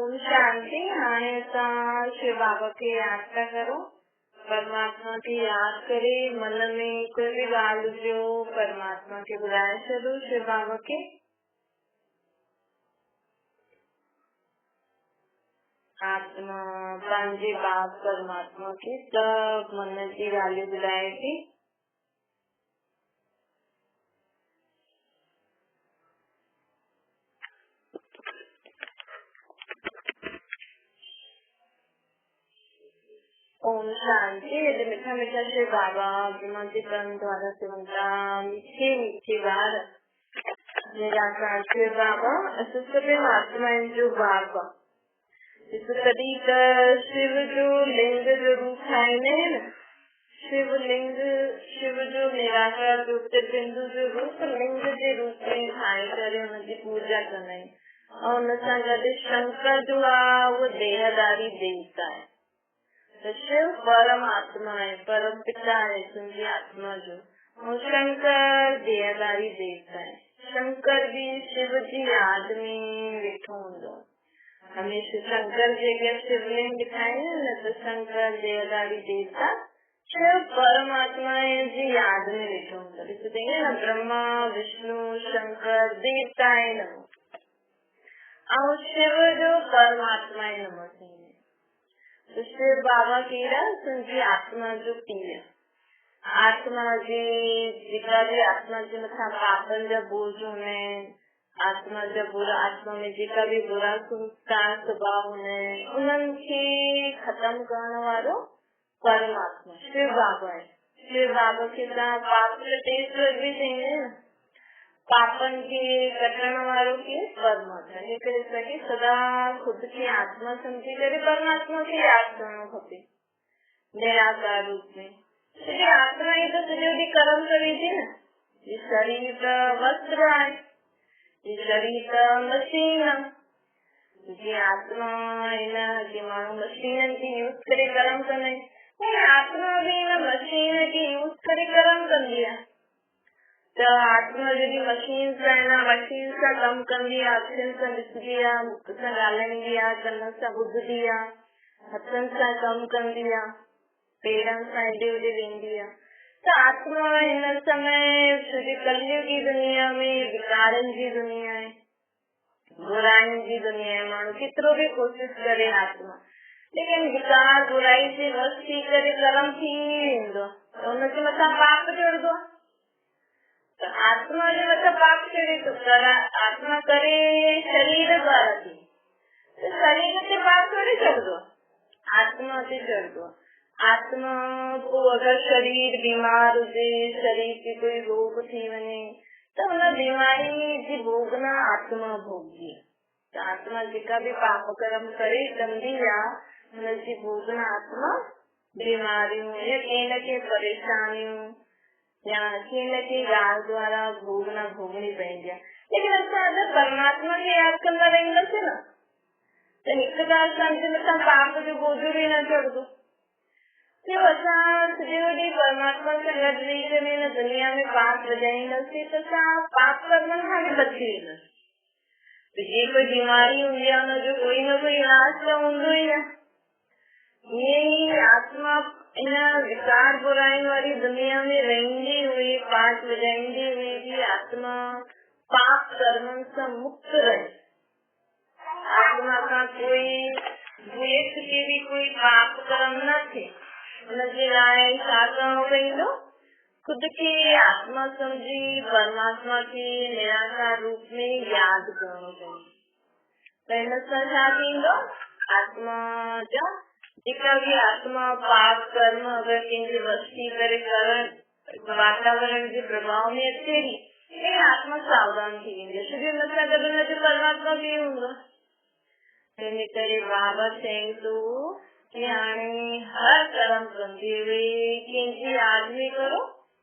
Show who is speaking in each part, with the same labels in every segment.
Speaker 1: ओम शांति। हाणे असां शिव बाबा खे याद था करो। परमात्मा खे याद करे मन में कोई भी ॻाल्हि हुजे परमात्मा खे ॿुधाए छॾो शिव बाबा खे। आत्मा पंहिंजे बाप परमात्मा खे सभु मन जी ॻाल्हियूं ॿुधाए थी। ओम शांति। यदि मीठा मीठा शिव बाबा जी कर्म द्वारा सेवनता मीठे मीठे बार निराकार शिव बाबा असं सभी आत्माएं जो बाबा इस कदी का शिव जो लिंग जो रूप ठाई ने न शिवलिंग शिव जो निराकार रूप से बिंदु जो रूप लिंग के रूप में ठाई करे उनकी पूजा करना और उन सां गॾु शंकर जो आहे वो देहदारी देवता है। शिव परम आत्मा है, परम पिता है तुंहिंजी आत्मा जो। और शंकर देहदारी देवता है। शंकर भी शिव जी याद में वेठो हूंदो। हमेशा शंकर जगह शिवलिंग दिखाए न तो शंकर देहदारी देवता शिव परमात्मा जी याद में वेठो हूंदो। ॾिसंदे न ब्रह्मा विष्णु शंकर देवता है नमो और शिव जो परमात्मा है नमो। तो शिव बाबा कहिड़ा तुंहिंजी आत्मा जो पीउ। आत्मा जी जेका भी आत्मा जे मथां पापनि जा बोझ हूंदा आहिनि, आत्मा जा बुरा आत्मा में जेका भी बुरा संस्कार स्वभाव हूंदा आहिनि उन्हनि खे ख़तम करण वारो परमात्मा शिव बाबा आहे। शिव बाबा खे तव्हां पाप टेश्वर भी चईंदा आहिनि। पापन के कटण वालों के परमात्मा ये करे सके सदा खुद की आत्मा समझी करे परमात्मा की याद करना खपे निराकार रूप में। तो आत्मा ही तो तुझे भी कर्म करी थी ना। ये शरीर का वस्त्र है, ये शरीर का मशीन है। ये आत्मा है ना कि मानो मशीन की यूज करे कर्म करने आत्मा भी ना मशीन की यूज करे कर्म कर लिया। तो आत्मा जॾहिं मशीन सां कमु कंदी आहे, अखियुनि सां ॾिसंदी आहे, मुख सां ॻाल्हाईंदी आहे, कन सां ॿुधंदी आहे, हथनि सां कमु कंदी आहे, पेरनि सां हेॾे होॾे वेंदी आहे। त आत्मा हिन समय सॼी कलयुगी दुनिया में विकारनि जी दुनिया आहे, बुराइनि जी दुनिया आहे। माण्हू केतिरो बि कोशिशि करे आत्मा लेकिन विकार बुराई जे वस थी करे कर्म थी वेंदो त हुनजे मथां पाप चढ़ंदो आहे। तो आत्मा जे मथां पाप चढ़े तो आत्मा करे शरीर द्वारा थी तो शरीर ते पाप थोड़ी चढ़ंदो, आत्मा ते चढ़ंदो। आत्मा को अगर शरीर बीमार हुजे, शरीर के कोई रोग थी वञे तो हुन बीमारी जी भोगना आत्मा भोगदी। तो आत्मा जेका भी पाप कर्म करे कंदी आहे हुनजी भोगना आत्मा बीमारियूं या कंहिं न कंहिं परेशानियूं या कंहिं न कंहिं ॻाल्हि द्वारा भोगना भोगनी पवंदी आहे। लेकिन असां अगरि परमात्मा खे यादि कंदा रहंदासीं न त हिकु ॻाल्हि सम्झ मथां पाप जो बोझ बि न चढ़ंदो। जो असां सॼो ॾींहुं परमात्मा सां गॾु रही करे हिन दुनिया में पाप वॼाईंदासीं त असां पाप कर्मनि खां बि बची वेंदासीं। त जे कोई बीमारी हूंदी आहे हुनजो कोई न कोई इलाज त हूंदो ई आहे। ईअं ई आत्मा इन विकार बुराई वारी दुनिया में रहंदी हुई, पाठ वजाईंदी हुई कि आत्मा पाप कर्मनि सां मुक्त रहे। आत्मा का कोई द्वेष के भी कोई पाप कर्म न थे। उनजे लाइ छा करणो पवंदो? खुद की आत्मा समझी परमात्मा के निराकार रूप में याद करणो पवंदो। त हिन सां छा थींदो? आत्मा जा जेका भी आत्मा पाप कर्म अगर कंहिंजे वश थी करे करण वातावरण जे प्रभाव में अचे थी आत्मा सावधान थी वेंदी। छो हुन सां गॾु हुनजो परमात्मा बि हूंदो। इन करे बाबा चई थो कि हाणे हर कर्म कंदी हुई कंहिंजी याद में करो,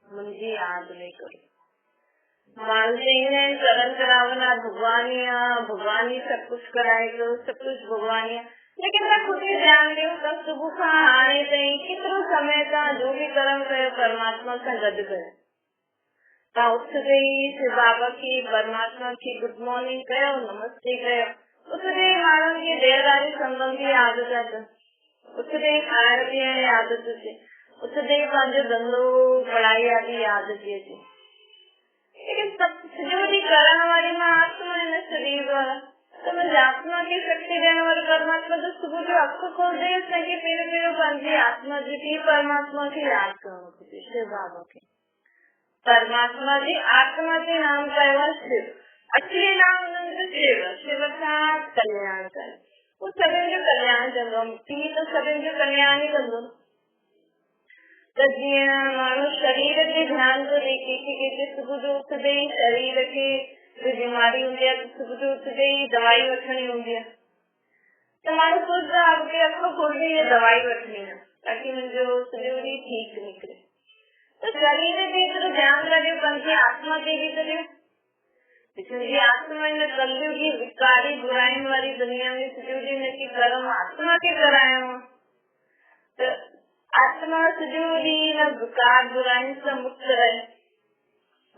Speaker 1: मुंहिंजी याद में करो। माण्हू चईंदा आहिनि कर्म करावना भगवान ही आहे, भगवान ही सभु कुझु कराए थो, सभु कुझु भगवान ही आहे। लेकिन तव्हां खुद ही ध्यान ॾियो त सुबुह खां हाणे ताईं केतिरो समय तव्हां जो बि कर्म कयो परमात्मा सां गॾु कयो। तव्हां उथंदे ई शिव बाबा खे परमात्मा खे गुड मॉर्निंग कयो, नमस्ते कयो। उथंदे ई माण्हुनि खे देहदारी संबंधी आदत उतने खाण पीण आदत से उतने पंज धंधो पढ़ाई आदि आदत है। लेकिन जो भी करण वाली माँ आत्मा है ना शरीर द्वारा, तो मैं आत्मा की शक्ति देने वाले परमात्मा तो सुबह जो अख खोल दे उसके पेड़ पेड़ पंजी आत्मा जी की परमात्मा की याद करो शिव बाबा के। परमात्मा जी आत्मा के नाम का है शिव, असली नाम उनका शिव, शिव का कल्याण कर, वो सभी जो कल्याण कर दो, तो सभी जो कल्याण ही कर दो। मानो शरीर के ध्यान को देखे सुबह जो उठते ही शरीर के जो बीमारी होंगी है सुबह जो उठते ही दवाई वठनी होंगी है, तो मानो सोच आपके अखों खोल दी ये दवाई वठनी है ताकि मुझे शरीर ठीक निकले। तो शरीर के तो ध्यान करियो पंथी आत्मा के भी करियो, क्योंकि आत्मा ने कलयुग की विकारी बुराई वाली दुनिया में सजूरी ने की कर्म आत्मा के कराए हो, तो आत्मा सजूरी न विकार बुराई से मुक्त रहे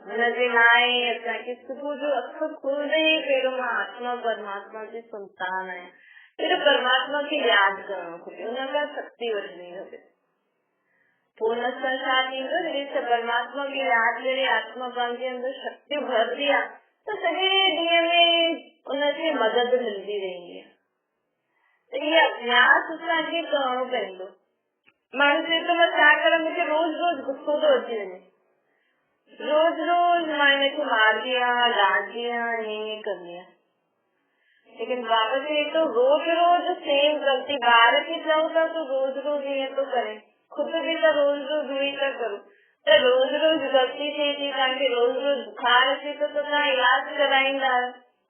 Speaker 1: नजनाए ऐसा कि सुबह जो अक्सर खुल रही फिर आत्मा परमात्मा की संतान है, फिर परमात्मा की याद करो उनका शक्ति बढ़नी होगी पूर्ण संसार परमात्मा की याद करे आत्मा पान के अंदर शक्ति भर दिया तो सभी दुनिया में उनसे मदद मिलती रहेगी। तो ये अभ्यास उसका आगे करो पहले मानसिक तो मैं क्या करा मुझे रोज रोज गुस्सो तो होती है, रोज रोज मैंने को मार दिया डांट दिया ये कर लिया, लेकिन बाबा जी तो रोज रोज सेम गलती बाहर की जाऊंगा तो रोज रोज ये तो करे खुद भी तो रोज रोज हुई तो करो, तो रोज रोज गलती थी कारण के रोज रोज बुखार थी तो इलाज कराइंदा,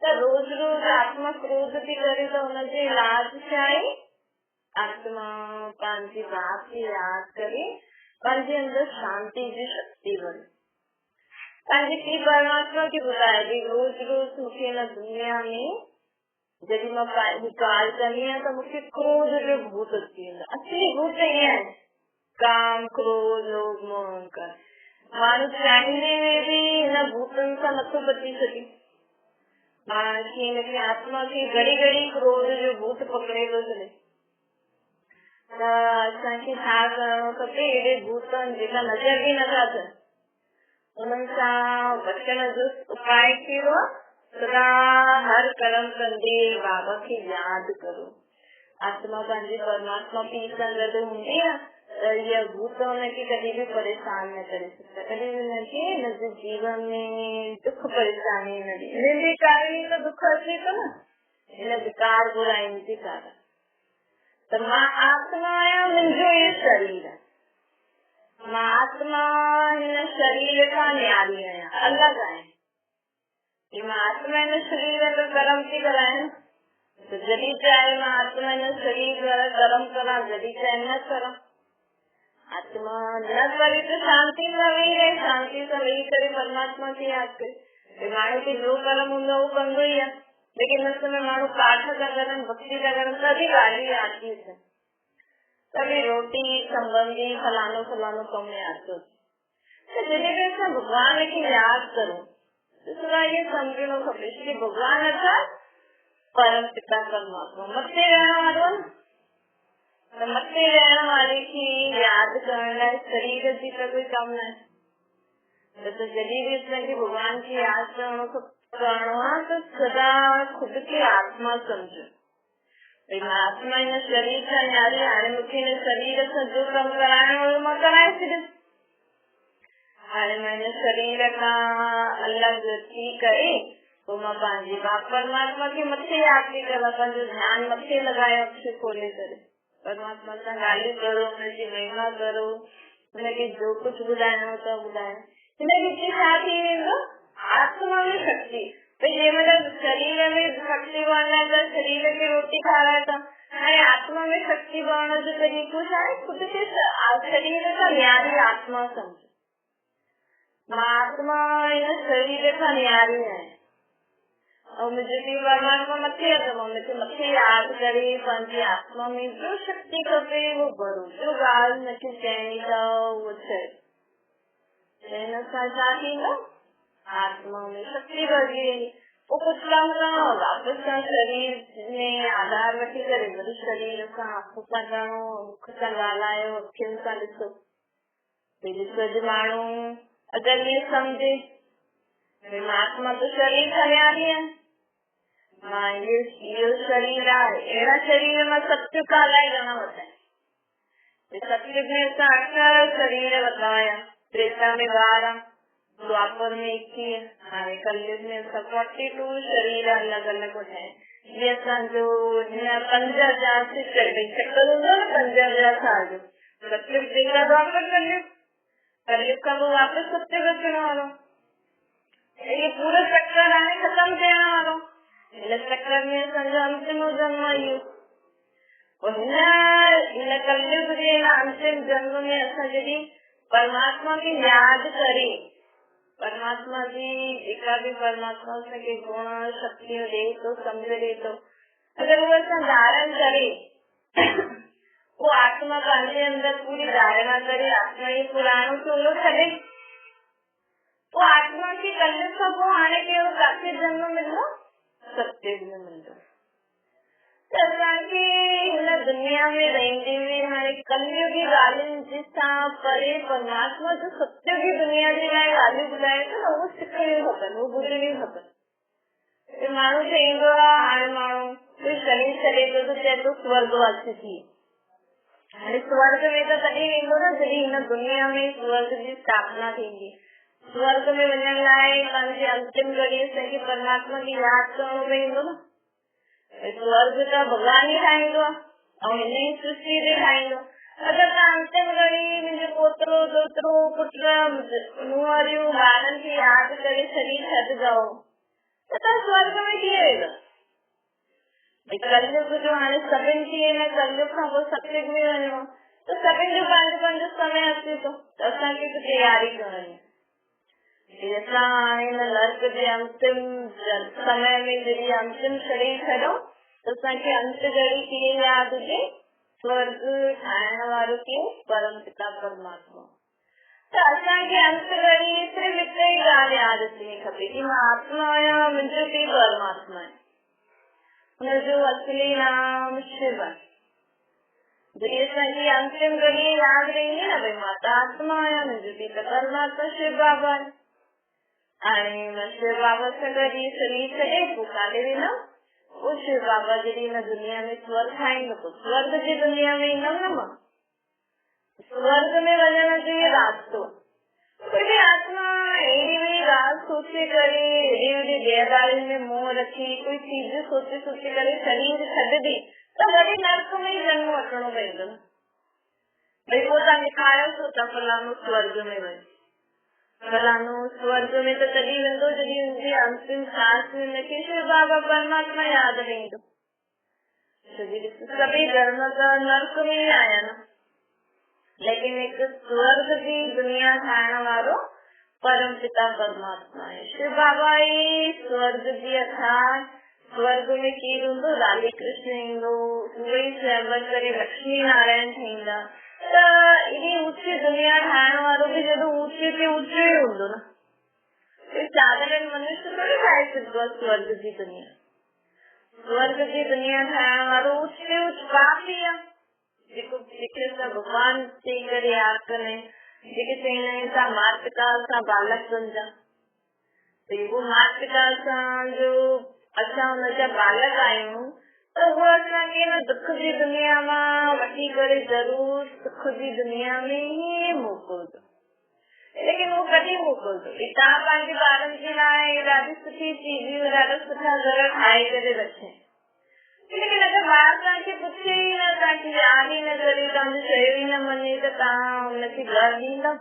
Speaker 1: तो रोज रोज आत्मा क्रोध भी करे तो उनके इलाज से आई आत्मा पांची बात की याद करे पांची अंदर शांति की शक्ति बने। पांची की परमात्मा की बताएगी रोज रोज मुझे न दुनिया में जब मैं विकार करनी है तो मुझे क्रोध जो भूत होती है असली भूत नहीं है काम क्रोध लोभ मोह अहंकार मानो चाहने में भी न भूतन सा न तो बची सकी मानसी आत्मा की घड़ी घड़ी क्रोध जो भूत पकड़े तो चले भूतन जेका नजर भी नथा उनका बचन जो उपाय करो सदा हर कर्म कंदे बाबा की याद करो। आत्मा पंहिंजी परमात्मा की संगत होंगी है ये भूत होने की कभी भी परेशान न करे सकता, कभी भी नहीं नजर जीवन में दुख परेशानी नहीं कारण तो दुख अच्छे तो ना इन विकार बुराई के कारण तो माँ आत्मा मुझो ये शरीर है, माँ आत्मा इन शरीर का न्यारी है अलग है, माँ आत्मा इन शरीर तो कर्म की कराए तो जदी चाहे माँ आत्मा इन शरीर द्वारा कर्म करा जदी चाहे न करा आत्मा न करे तो शांति में वही रहे, शांति से वही करे परमात्मा की याद करे मानो की जो कर्म होंगे वो बंद ही है, लेकिन उस समय मानो पाठ का कर्म भक्ति का कर्म सभी गाली आती है तभी रोटी संबंधी फलानो फलानो कम में आते तो जैसे भगवान की याद करो दूसरा ये समझो खबर कि भगवान अच्छा परम पिता परमात्मा मत्ते रहने वालों तो मत्ते रहने वाले की याद करना शरीर जी का कोई काम नहीं तो जल्दी भी इतना की भगवान की याद करना तो सदा खुद की आत्मा समझो आत्मा इन शरीर का न्यारी हाणे मुझे इन शरीर से जो कम कराए वो मैं कराए सिर्फ हाणे मैंने शरीर का अलग ठीक करे तो मैं पांजी बाप परमात्मा के मथे याद भी करा जो ध्यान मथे लगाए अक्षर खोले करे परमात्मा का गाली करो उनकी महिमा करो उनके जो कुछ बुलाया हो तो बुलाया इनकी साथ ही आत्मा में शक्ति ये मतलब शरीर में शक्ति बढ़ना था शरीर की रोटी खा रहा था अरे आत्मा में शक्ति बढ़ना जो तरीको है खुद के शरीर का न्यारी आत्मा समझो आत्मा शरीर का न्यारी है और मुझे भी परमात्मा मथे है तो मुझे मथे याद करे पंची आत्मा में जो शक्ति करे वो बढ़ो जो गाल नथी चैनी था वो ही ना आत्मा में शक्ति बढ़ गई वो कुछ काम का वापस का शरीर में आधार खां वठी करे वरी शरीर सां हथ सां करणो, मुख सां ॻाल्हायो, अखियुनि सां ॾिसो। ॾिसो जो माण्हू अगरि ईअं सम्झे भई मां आत्मा तो शरीर खणियारी है, मां इहो शरीर आहे, अहिड़ा शरीर मां सत्य का अलाए घणा वरिता आहिनि। सत्य में असां 8 शरीर वरिता हुया, त्रेता में 12, द्वापर में 21, हाणे कलयुग में असां 42 शरीर अलॻि अलॻि वठा आहिनि। जीअं असांजो 5000 चक्कर हूंदो न, 5000 साल जो सत्य त्रेता द्वापर कलयुग, कलयुग खां पोइ वापसि सत्य अचण वारो। ये पूरा चक्कर हाणे ख़त्म थियण वारो, हिन चक्कर में असांजो अंतिम जन्म इहो। हिन कलयुग जे अंतिम जन्म में असां जॾहिं परमात्मा खे यादि करे, परमात्मा जी जेका बि परमात्मा असांखे गुण शक्तियूं ॾे थो, सम्झ ॾे थो, अगरि उहो असां धारण करे, वो आत्मा पंहिंजे अंदर पूरी धारणा करे आत्मा जी पुराणो चोलो छॾे, वो आत्मा खे कलयुग खां पोइ हाणे कहिड़ो काथे जन्म मिलंदो? सत्युग में मिलंदो। त असांखे हिन दुनिया में रहंदे हुए हाणे कलयुगी ॻाल्हियुनि सां परे परमात्मा जो सत्युगी दुनिया जे लाइ ॻाल्हियूं ॿुधाए थो न, उहो सिखणियूं खपनि, उहो ॿुधणियूं खपनि। माण्हू चईंदो आहे, हाणे माण्हू कोई शरीर छॾे थो त चए थो स्वर्गवासी थी। हाणे स्वर्ग में त तॾहिं वेंदो न जॾहिं हिन दुनिया में स्वर्ग जी स्थापना थींदी। स्वर्ग में वञण लाइ पंहिंजे अंतिम घड़ी असांखे परमात्मा खे यादि करणो पवंदो न। स्वर्ग त भॻवान ई ठाहींदो आहे ऐं हिन ई सृष्टि ते ठाहींदो। अगरि तव्हां अंतिम घड़ी मुंहिंजो पोतरो दोतरो पुट नुंहरियूं ॿारनि खे यादि करे शरीर छॾिजो त तव्हां स्वर्ग में कीअं वेंदो? कलयुग जो हाणे सभिनि खे हिन कलयुग खां पोइ सत्युग में वञिणो त सभिनि जो पंहिंजो समय अचे थो, त असांखे त तयारी करणी। असां हाणे हिन नर्क जे अंतिम समय में जॾहिं अंतिम शरीर छॾो त असांखे अंत घड़ी कीअं यादि हुजे? स्वर्ग ठाहिण वारो केरु? परम पिता परमात्मा। त असांखे अंत घड़ी सिर्फ़ु हिकु ई ॻाल्हि यादि अचणी खपे कि मां आत्मा आहियां, मुंहिंजो केरु परमात्मा आहे। हुनजो असली नाम शिव आहे। जॾहिं असांजी अंतिम घड़ी यादि रहंदी न भई मां त आत्मा आहियां, मुंहिंजो केरु त परमात्मा शिव बाबा आहे। हाणे शिव बाबा सां गॾु शरीर छॾे पोइ काॾे वेंदो? पोइ शिव बाबा जॾहिं हिन दुनिया में स्वर्ग ठाहींदो पोइ स्वर्ग जी दुनिया में ईंदमि न मां। स्वर्ग में वञण जो इहो रास्तो। कोई आत्मा अहिड़ी वही ॻाल्हि सोचे करे अहिड़ी देहदारियुनि में मोह रखी कोई चीज सोचे सोचे करे शरीर छॾंदी त वरी नर्क में ई जन्म वठणो पवंदो न। भई पोइ तव्हां ॾेखारियो छो था फलानो स्वर्ग में वञे? फलानो स्वर्ग में त तॾहिं वेंदो जॾहिं हुनजी अंतिम सांस में हुनखे शिव बाबा परमात्मा यादि रहंदो। सभई धर्म त नर्क में ई आया न, लेकिन हिकु स्वर्ग जी दुनिया ठाहिण वारो परम पिता परमात्मा आहे। शिव बाबा ई स्वर्ग जी अथाह। स्वर्ग में केरु हूंदो? राधे कृष्ण ईंदो, उहे ई सेवन करे लक्ष्मी नारायण ठहींदा। त एॾी ऊची दुनिया ठाहिण वारो बि जॾहिं ऊचे ते ऊचो ई हूंदो न। साधारण मनुष्य थोड़ी ठाहे सघंदो आहे स्वर्ग जी दुनिया। स्वर्ग जी दुनिया ठाहिण वारो ऊच ते ऊच बाप ई आहे, जेके असां भॻवान चई करे यादि कंदा आहियूं, जेके चईंदा आहियूं तव्हां माता पिता सां बालक बणिजा। त उहो माता पिता सां जो असां हुनजा बालक आहियूं त उहो असांखे न दुख जी दुनिया मां वठी करे ज़रूर सुख जी दुनिया में ई मोकिलंदो। लेकिन वो कॾहिं मोकिलंदो? तव्हां पंहिंजे ॿारनि जे लाइ ॾाढी सुठी चीज़ियूं, ॾाढा सुठा घर ठाहे करे रखे, लेकिन अगरि ॿार तव्हांखे पुछे ई न, तव्हांखे यादि ई न करे, तव्हांजो चयो ई न मञे त तव्हां हुनखे घर ॾींदा?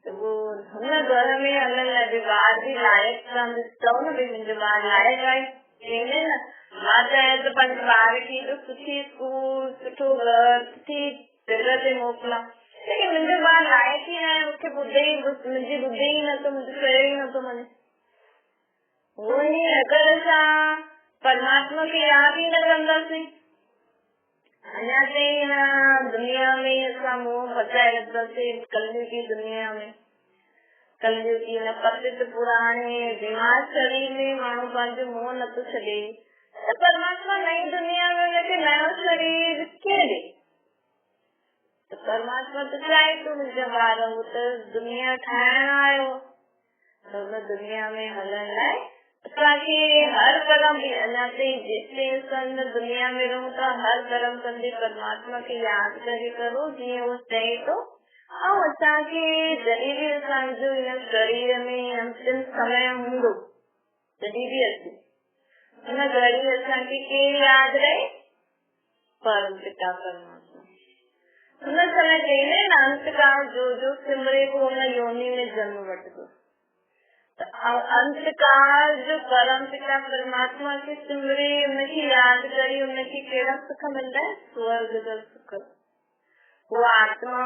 Speaker 1: त पोइ हुन घर में हलण लाइ ॿार जी लाइक़ तव्हां चओ न भई मुंहिंजो ॿार लाइक़ आहे, चईंदे न। मां चाहियां त पंहिंजे ॿार खे सुठी स्कूल, सुठो घर, सुठी जॻह ते मोकिलां, लेकिन मुंहिंजो ॿार लाइक़ ई न आहे, मूंखे मुंहिंजी ॿुधे ई नथो, मुंहिंजो चयो ई नथो मञे। उहो ई अगरि असां परमात्मा खे यादि ई न कंदासीं, अञा ताईं दुनिया में असां मोह फसाए रखंदासीं। कलयुगी दुनिया में, कलयुगी न पतित पुराणे बीमार शरीर में माण्हू पंहिंजो मोह नथो छॾे, त परमात्मा नई परमात्मा तो चाहे तुम जब आ रहो तो दुनिया ठाहिण आयो तो उन दुनिया में हलण लाइ असांखे हर कर्म भी अञा ताईं जेसिताईं असां दुनिया में रहूं था हर कर्म कंदे परमात्मा खे यादि करे करो जीअं उहो चए थो। ऐं असांखे जॾहिं बि असांजो हिन शरीर में अंतिम समय हूंदो जॾहिं बि अचे उन घड़ी असांखे केरु यादि रहे परम पिता परमात्मा। हुन समय चईंदा आहिनि अंतकाल जो सिमरे को हुन योनि में जन्म वठंदो। अंतकाल जो परम पिता परमात्मा के सिमरे उनकी याद करी उनकी कहिड़ा सुख मिलंदा आहिनि स्वर्ग जो सुख। वो आत्मा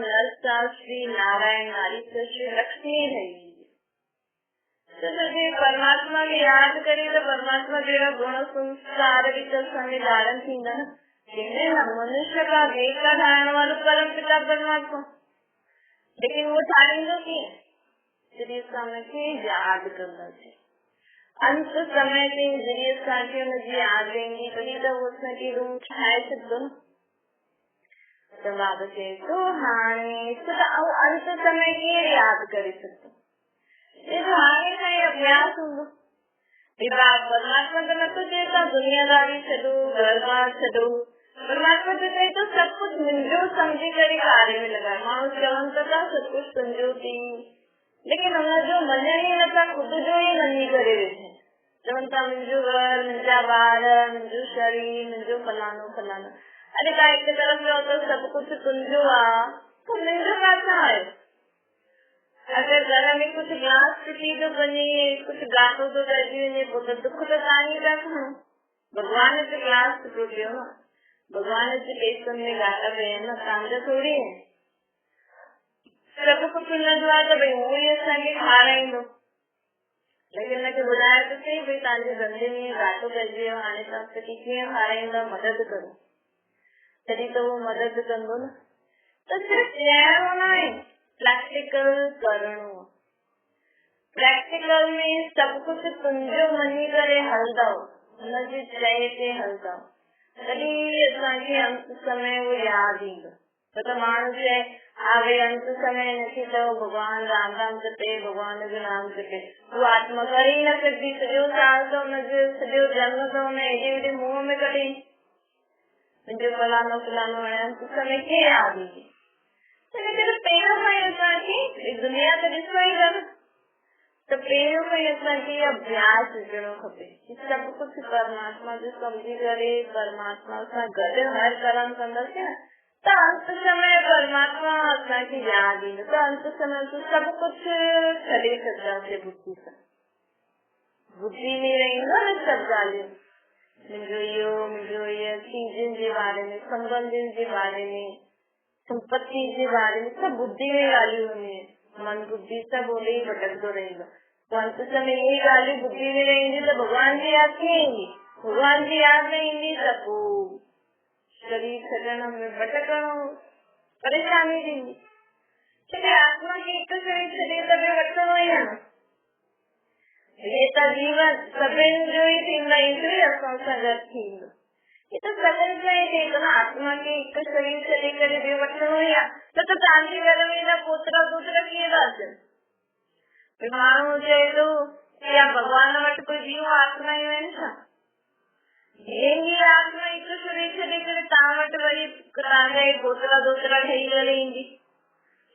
Speaker 1: नर श्री नारायण नारी श्री लक्ष्मी रही तो जॾहिं परमात्मा खे यादि करे तो परमात्मा जहिड़ा गुण संस्कार भी तो असांखे धारण थींदा न। मनुष्य का देवता ठाहिण वारो परम पिता परमात्मा लेकिन वो ठाहींदो कीअं जॾहिं असां हुनखे यादि कंदासीं। अंत समय ते जॾहिं असांखे हुनजी यादि ईंदी तॾहिं त उहो असांखे रूम ठाहे छॾंदो न। त बाबा चए थो हाणे अंत समय कीअं यादि करे सघंदो हाणे खां ई अभ्यास हूंदो। परमात्मा त नथो चए था दुनियादारी छॾो घर बार छॾो। परमात्मा तो चए तो सब कुछ मुंहिंजो समझी करे कार्य में लगा। माण्हू चवनि त था सब कुछ तुंहिंजो थी लेकिन हुनजो मञण ई नथा ख़ुदि जो ई मञी करे वेठा चवनि था मुंहिंजो घर मुंहिंजा ॿार मुंहिंजो शरीर मुंहिंजो फलानो फलानो। अरे तव्हां हिक तरफ़ चओ त सभु कुझु तुंहिंजो आहे त मुंहिंजो किथां आहे। अगर घर में कुछ गिलास टूटी तो वञे कुछ गाटो तो रहिजी वञे पोइ त दुख त तव्हां ई था खणो। भगवान जो गिलास टुटो पियो न भगवान जे पेसनि में गाटा पिया आहिनि न तव्हांजा थोरी आहिनि। सभु कुझु हुनजो आहे त भई उहो ई असांखे खाराईंदो लेकिन हुनखे ॿुधाए त सही भई तव्हांजे धंधे में घाटो पइजी वियो हाणे तव्हां मूंखे कीअं खाराईंदा मदद करो तॾहिं त उहो मदद कंदो न। त सिर्फ़ु चइणो न आहे प्रैक्टिकल करणो। प्रैक्टिकल में सभु कुझु तुंहिंजो मञी करे हलंदव हुनजे चए ते हलंदव तॾहिं असांखे अंत समय उहो यादि ईंदो। त माण्हू चए हा भई अंत समय नथी चओ भॻवान राम राम जपे भॻवान जो नाम जपे उहा आत्मा करे ई न सघंदी। सॼो साल त हुनजो सॼो जन्म त हुन हेॾे हेॾे मुंहं में कढे मुंहिंजो फलानो फलानो हाणे अंत समय कीअं यादि ईंदी। हिन करे पहिरियों खां ई असांखे दुनिया त ॾिसो ई न त पहिरियों खां ई असांखे अभ्यास विझणो खपे कि सभु कुझु परमात्मा जो सम्झी करे परमात्मा सां गॾु हर कर्म कंदासीं न त अंत समय परमात्मा असांखे यादि ईंदो। त अंत समय ते सभु कुझु छॾे छॾंदासीं बुद्धि सां। बुद्धि में रहंदो न सभु ॻाल्हियूं मुंहिंजो इहो चीजनि जे बारे में संबंधनि जे बारे में संपत्ति के बारे में सब बुद्धि में ॻाल्हियूं हूंदियूं आहिनि। मन बुद्धि सब ओॾे ई भटकंदो रहंदो। अंत समय इहे ॻाल्हियूं बुद्धि में रहंदी त भॻवान जी यादि कीअं ईंदी। भॻवान जी यादि न ईंदी त पोइ शरीर छॾण में भटकणो परेशानी थींदी। छोकी आत्मा खे हिकु शरीर छॾे त ॿियो वठिणो ई आहे न। हे त जीवन सभिनि जो ई थींदा ईंदो असां सां गॾु थींदो। ये तो सदन से ही आत्मा के एक शरीर से लेकर ॿियो वठिणो ई आहे। त तव्हांजे घर में न पोतरा दोतरा कीअं था अचनि। माण्हू चए थो या भॻवान वटि कोई ॿियूं आत्मायूं आहिनि छा। ईंदी आत्मा हिकु शरीर छॾे करे तव्हां वटि वरी तव्हांजा पोतरा दोतरा ठही करे ईंदी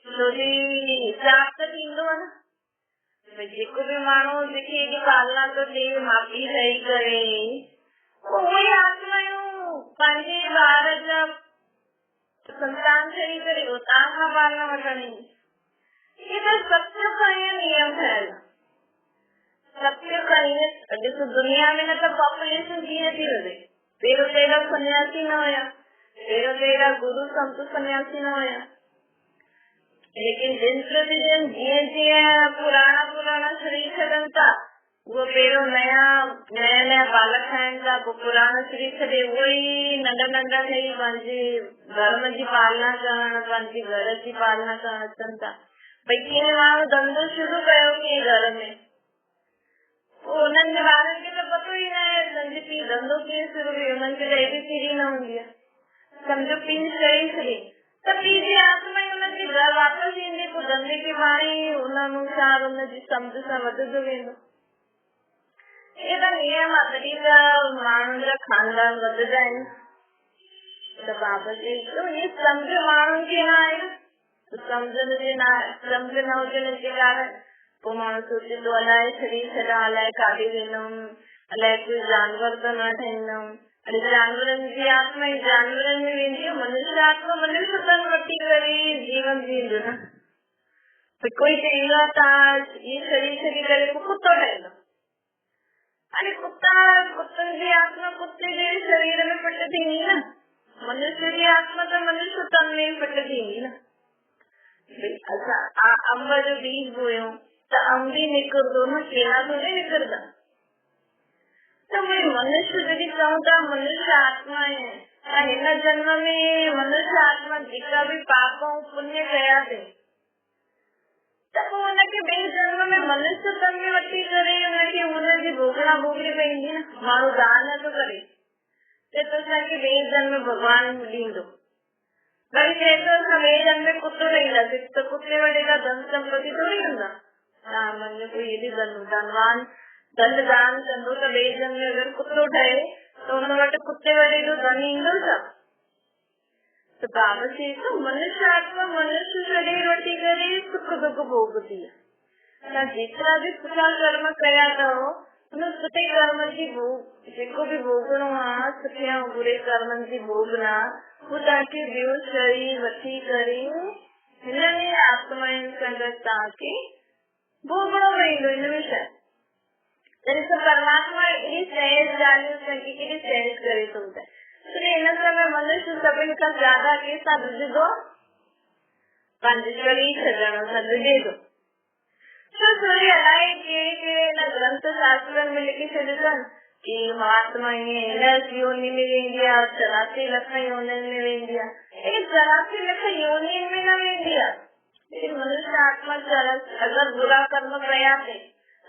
Speaker 1: छोजी हिसाब त थींदो आहे न। जेको बि माण्हू जेकी हेॾी पालना थो ॾे मापी ठही करे उहे आत्मायूं पंहिंजे ॿार जा संतान ठही करे तव्हां खां पालना वठण ईंदी। इहे त सत्य खां इहो नियम ठहियल सत्य खां ईअं ॾिसो दुनिया में न त पॉपुलेशन कीअं थी वधे। पहिरियों त एॾा सन्यासी न हुया पहिरियों त एॾा गुरु संत सन्यासी न हुया लेकिन दिन प्रतिदिन जीअं जीअं पुराणा शरीर छॾनि था वो पहिरियों नया बालक ठाहिनि था पोइ पुराणो शरीर छॾे उहो ई नंढा ठही पंहिंजे धर्म जी पालना करण पंहिंजे घर जी पालना करण अचनि था। भई कीअं माण्हू धंधो शुरू कयो कीअं घर में पोइ उन्हनि जे ॿारनि खे त पतो ई न आहे हुननि पीउ धंधो कीअं शुरू कयो। उन्हनि खे त एबीसीडी न हूंदी आहे। सम्झो पीउ शरीर छॾे तीजी आत्मा उनजी घर वापस ईंदी पोइ धंधे की वाणी उन अनुसार उनजी सम्झ सां वधंदो वेंदो। ये त नियम आहे, तॾहिं त माण्हुनि जा खानदान वधंदा आहिनि। त बाबा जी ये सम्झ माण्हुनि खे न आहे, सम्झ न हुजण जे कारण पोइ माण्हू सोचे थो अलाए शरीर छॾा, अलाए काॾे वेंदुमि, अलाए कोई जानवर त न ठहींदुमि। अरे जानवरनि जी आत्मा ई जानवरनि में वेंदी आहे, मनुष्य आत्मा मनुष्य तन वठी करे जीवन जींदो न। कोई चईंदो तव्हां ये शरीर छॾी करे पोइ कुतो ठहींदो, अरे कुत्तनि जी आत्मा कुत्ते जे शरीर में फिट थींदी न, मनुष्य जी आत्मा त मनुष्य तन में फिट थींदी न। असां अंब जो बीज बोयूं त अंब ही निकिरंदो न, केला थोड़ी निकिरंदा। तो वही मनुष्य जॾहिं चऊं था मनुष्य आत्मा आहे, हिन जन्म में मनुष्य आत्मा जेका बि पाप ऐं पुण्य कयासीं त पोइ हुनखे ॿिए जन्म में मनुष्य तन में वठी करे हुनखे हुनजी भोगड़ा भोगड़ी पवंदी न। माण्हू दान नथो करे त असांखे ॿिए जन्म में भॻवान ॾींदो, वरी चए थो असां ॿिए जन्म में कुतो ॾींदासीं त कुते वॾे खां धन संपत्ति थोड़ी कंदा। मञो कोई हेॾी धनवान दंड दान कंदो त ॿिए जन्म में अगरि कुतो ठहे त हुन वटि कुते वॾे जो धन ईंदो छा? तो बाबा चए थो मनुष्य आत्मा मनुष्य शरीर वठी करे सुख दुख भोगती है। जेतिरा भी सुठा कर्म कया अथव उन सुठे कर्म जी भोग जेको भी भोगणो आहे, सुठे ऐं बुरे कर्मनि जी भोगना वो तव्हांखे ॿियो शरीर वठी करे हिन में आत्माउनि सां गॾु तव्हांखे भोगणो पवंदो। हिन में छा परमात्मा एॾी सहज ॻाल्हियूं असांखे केॾी सहज करे थो ॿुधाए। हिन समय मनुष्य सभिनि खां ज्यादा कंहिंसां ॾुधंदो, पंहिंजे शरीर छॾण सां ॾुधे थो। छो थोरी अलाए कहिड़े कहिड़े ग्रंथ शास्त्रनि में लिखी छॾियो अथनि कि महात्मा ईअं हिन योनि में वेंदी आहे, 84 लख योनियुनि में वेंदी आहे। 84 लख योनियुनि में न वेंदी आहे। मनुष्य आत्मा अगरि बुरा कर्म कयासीं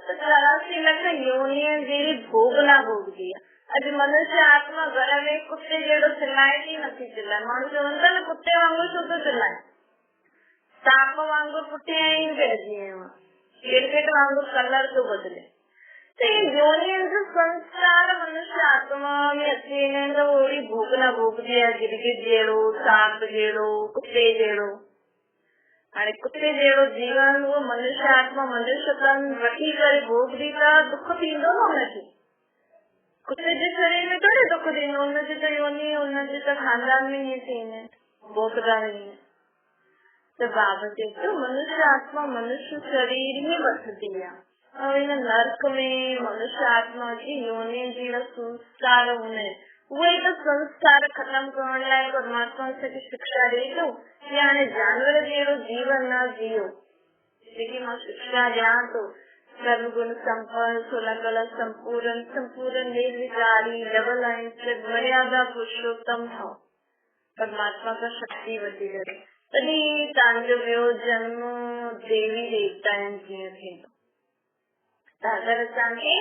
Speaker 1: तो 84 लख योनियुनि जी भोगना भोगदी आहे। अॼु मनुष्य आत्मा घर में कुत्ते जहिड़ो चिल्लाए थी नथी चिल्लाए। माण्हू चवनि था न कुत्ते वांगुरु छो थो चिल्लाए, सांप वांगुरु पुठियां ई पइजी वियो आहे, क्रिकेट वांगुरु कलर थो बदिले। तो ये योनियुनि जो संस्कार मनुष्य आत्मा में अची वेंदा आहिनि त ओड़ी भोगना भोगदी आहे, गिरगिट जहिड़ो, सांप जहिड़ो, कुत्ते जहिड़ो। हाणे कुत्ते जहिड़ो जीवन वो मनुष्य आत्मा मनुष्य तन वठी करे भोगदी त दुख थींदो न हुनखे। कुत्ते जे शरीर में थोड़ी दुख थींदो, हुनजी त योनि हुनजे त खानदान में ईअं थींदा भोगदा आहिनि। त बाबा चए थो मनुष्य आत्मा मनुष्य शरीर ही वठंदी आहे और इन नर्क में मनुष्य आत्मा जी योनि जी संस्कार हूंदा आहिनि। उहे त संस्कार खत्म करण लाइ परमात्मा असांखे शिक्षा ॾे थो कि हाणे जानवर जहिड़ो जीवन न जियो। जेकी मां शिक्षा ॾियां थो सर्वगुण संपन्न, 16 कला संपूर्ण, संपूर्ण निर्विकारी, डबल आइंस्टीन, मर्यादा पुरुषोत्तम हो। परमात्मा का शक्ति वधी करे तॾहिं तव्हांजो ॿियो जन्म देवी देवताउनि कीअं थींदो। त अगरि असांखे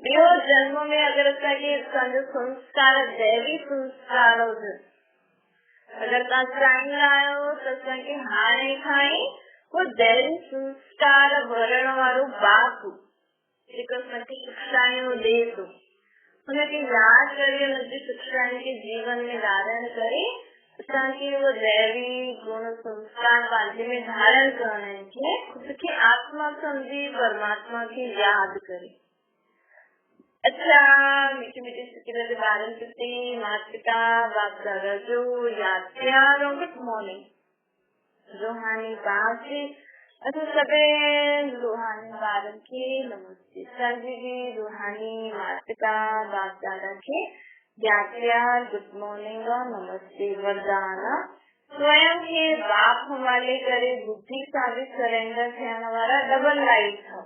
Speaker 1: ॿियो जन्म में अगरि असांखे असांजो संस्कार दैवी संस्कार हुजे, अगरि तव्हां चाहींदा आहियो त असांखे हाणे खां ई वो दैवी संस्कार भरण वारो बाप जेको असांखे शिक्षायूं ॾे थो हुनखे यादि करे हुनजी शिक्षाउनि खे जीवन में धारण करे असांखे वो दैवी गुण संस्कार पंहिंजे में धारण करणा आहिनि कि खुद खे आत्मा समझी परमात्मा खे यादि करे। अच्छा मीठी मीठी सिकिल जे ॿारनि प्रति माता पिता बाप दादा जो यादि प्यार और गुड मॉर्निंग। रूहानी बाप जी असां सभिनी रूहानी ॿारनि खे नमस्ते। सभी भी रूहानी माता पिता बाप दादा खे याद प्यार गुड मॉर्निंग और नमस्ते। वरदान स्वयं खे बाप हवाले करे बुद्धि सां बि सरेंडर थियण वारा डबल लाइट हो।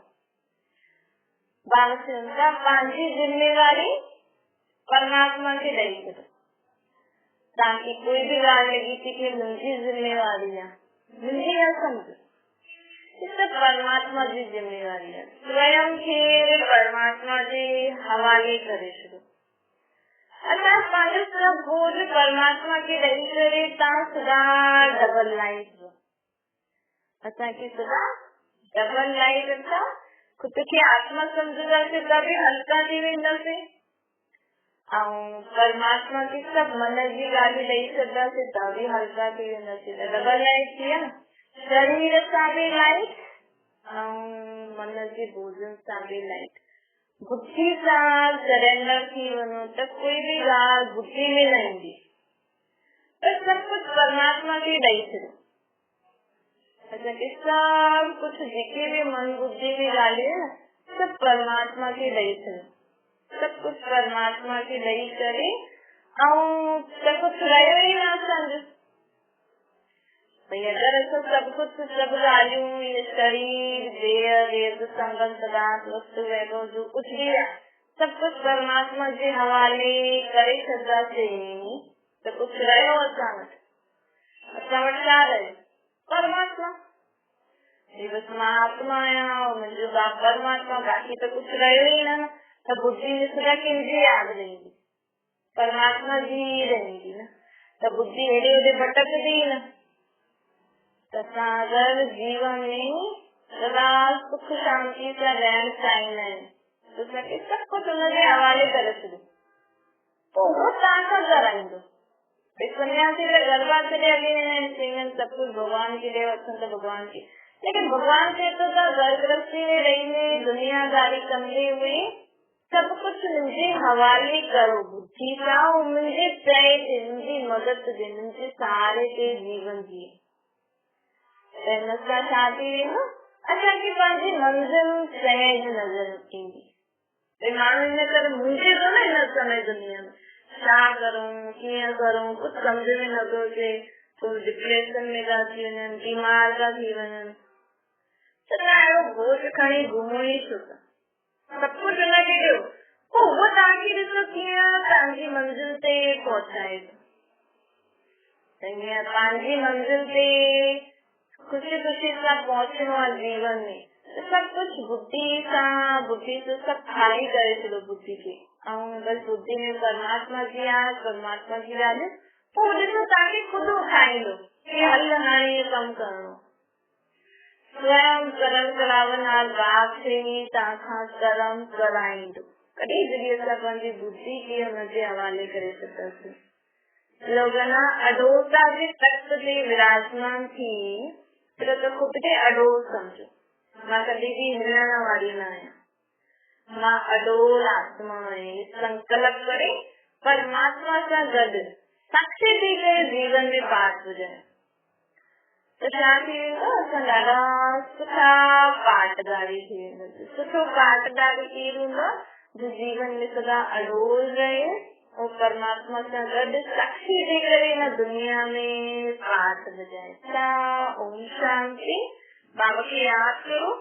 Speaker 1: बाबा चवनि था पंहिंजी जिम्मेवारी परमात्मा खे ॾेई छॾो। तव्हांखे कोई भी ॻाल्हि लॻी थी कि मुंहिंजी जिम्मेवारी आहे, मुंहिंजी न सम्झो, त परमात्मा जी जिम्मेवारी आहे। स्वयं खे परमात्मा जे हवाले करे छॾो। असां तव्हांजो सभु बोझ परमात्मा खे ॾेई करे तव्हां सदा डबल लाइफ असांखे सदा डबल लाइफ असां ख़ुदि खे आत्मा सम्झंदासीं त बि हल्का थी वेंदासीं ऐं परमात्मा खे सभु मन जी ॻाल्हि ॾेई छॾंदासीं त बि हल्का थी वेंदासीं त डबल लाइफ थी आहे न शरीर सां बि लाइट ऐं मन जे बोझनि सां बि लाइट बुद्धि सां सरेंडर थी वञो त कोई बि ॻाल्हि बुद्धि में न ईंदी त सभु कुझु परमात्मा खे ॾेई छॾियो असांखे सभु कुझु जेके बि मन बुद्धि में ॻाल्हियूं न सभु परमात्मा खे ॾेई छॾियो सभु कुझु परमात्मा खे ॾेई करे ऐं त कुझु रहियो ई न असांजो भई अगरि असां सभु कुझु सभु ॻाल्हियूं ये शरीर देह संबंध पदार्थ वस्तु वैभव जो कुझु बि आहे सभु कुझु परमात्मा जे हवाले करे छॾंदासीं त कुझु रहियो असां वटि छा रहियो परमात्मा बसि मां आत्मा आहियां मुंहिंजो बाप परमात्मा बाक़ी त कुझु रहियो ई न त बुद्धि सदा कंहिंजी यादि रहंदी परमात्मा जी रहंदी न त बुद्धि हेॾे होॾे भटकंदी न त असां अगरि जीवन में सदा सुख शांति सां रहणु चाहींदा आहियूं त असांखे सभु कुझु हुनजे हवाले करे छॾियो पोइ उहो तव्हां सां कराईंदो सन्यासी त गरबा छॾे हली वेंदा आहिनि चवंदा आहिनि सभु कुझु भॻवान खे ॾे वठनि त भॻवान खे लेकिन भॻवान चए थो त घर गृहस्थी में रहींदे दुनियादारी कंदे हुए सभु कुझु मुंहिंजे हवाले करो बुद्धि सां मुंहिंजे चए ते मुंहिंजी मदद ते मुंहिंजे सहारे ते जीवन जीए त हिन सां छा थी वेंदो असांखे पंहिंजी मंज़िल सहज नज़र ईंदी भई माण्हू हिन करे मुंझे थो न हिन समय दुनिया में छा करूं कीअं करूं कुझु सम्झ में नथो अचे कोई डिप्रेशन में था थी वञनि बीमार था थी वञनि त तव्हां अहिड़ो बोझ खणी घुमो ई छो था सभु कुझु हुनखे ॾियो पोइ उहो तव्हांखे ॾिसो कीअं तव्हांजी मंज़िल ते पहुचाए थो हीअं पंहिंजी मंज़िल ते ख़ुशी ख़ुशी सां पहुचणो आहे जीवन में सभु कुझु बुद्धि सां सभु खाली करे छॾियो बुद्धि खे ऐं बसि बुद्धि में परमात्मा जी आहे परमात्मा जी ॻाल्हि पोइ ॾिसो तव्हांखे ख़ुदि उठाईंदो की हल हाणे इहो कमु करिणो स्वयं कर्म करावनार बाप खे तव्हां खां कर्म कराईंदो कॾहिं जॾहिं असां पंहिंजी बुद्धि खे हुनजे हवाले करे छॾंदासीं लोग न अडोसा जे तख़्त ते विराजमान थी त ख़ुदि खे अडोल सम्झो मां कॾहिं बि हिलण वारी न आहियां मां अडोल आत्मा आहे संकल्प करे परमात्मा सां गॾु साक्षी थी करे जीवन में पार पुॼाए त छा थी वेंदो असां ॾाढा सुठा पाठदारी थी वेंदासीं सुठो पाठदारी केरु हूंदो जो जीवन में सदा अडोल रहे और परमात्मा सां गॾु साक्षी थी करे हिन दुनिया में पाठ बजाए ओम शांति बाबा खे यादि करो